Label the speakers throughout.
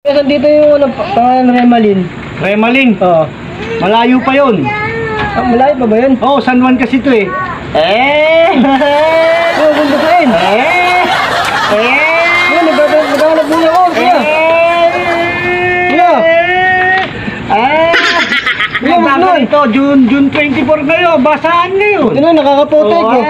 Speaker 1: Dito yung pangalan Remalin.
Speaker 2: Remalin?
Speaker 1: Oo.
Speaker 2: Malayo pa yun.
Speaker 1: Malayo pa ba yun?
Speaker 2: Oo, San Juan kasi ito eh.
Speaker 1: Oo, gusto ko yun. Naghahanap muna ako. Kuya.
Speaker 2: Kuya, ito, June 24 kayo. Basaan ngayon.
Speaker 1: Ano, nakakapotek ko.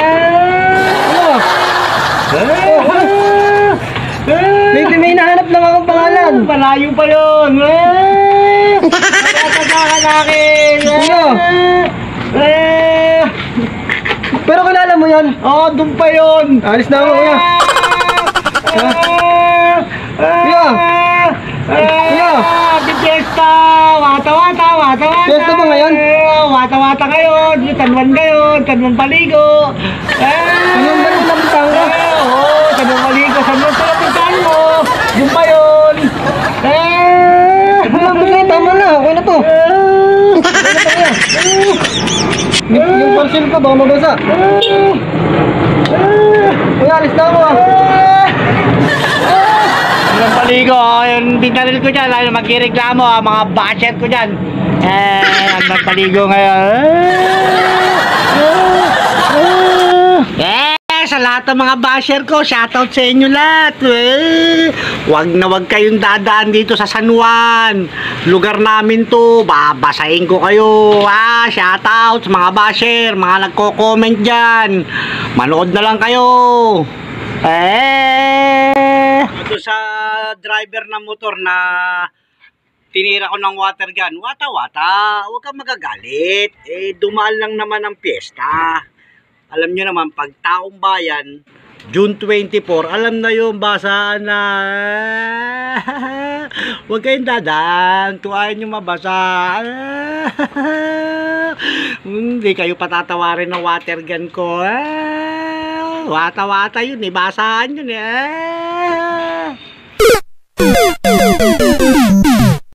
Speaker 1: May hinahanap lang akong pangalan.
Speaker 2: Malayo pa yun. Nakakatakan akin.
Speaker 1: Kuya. Pero kilala mo yan?
Speaker 2: Oo, doon pa yun.
Speaker 1: Alis na ako, kuya. Kuya. Kuya.
Speaker 2: Fiesta. Wata-wata.
Speaker 1: Fiesta ba ngayon?
Speaker 2: Wata-wata kayo. Tanwan kayo. Tanwan paligo.
Speaker 1: Tanwan ba yung lapitan ka?
Speaker 2: Oo, tanwan paligo. Tanwan sa lapitan mo. Doon pa yun.
Speaker 1: Tama na. Okay na to. Yung parcel ko, baka mabasa. Kuya, alis na ako
Speaker 2: Yung paligo, yung binaril ko dyan, magkireklamo mga basher ko dyan. Ang paligo ngayon. Sa lahat ng mga basher ko, shoutout sa inyo lahat. Wag na wag kayong dadaan dito sa San Juan. Lugar namin to, babasahin ko kayo. Shoutout sa mga basher, mga nagko-comment dyan. Manood na lang kayo. Ito sa driver ng motor na tinira ko ng water gun. Wata-wata, huwag kang magagalit. Dumaan lang naman ang piyesta. Alam nyo naman, pag taong bayan, June 24, alam na yung basaan na. Huwag kayong dadaan, tuwain nyo mabasa. Hindi kayo patatawarin ng water gun ko. Wata-wata yun, basaan yun.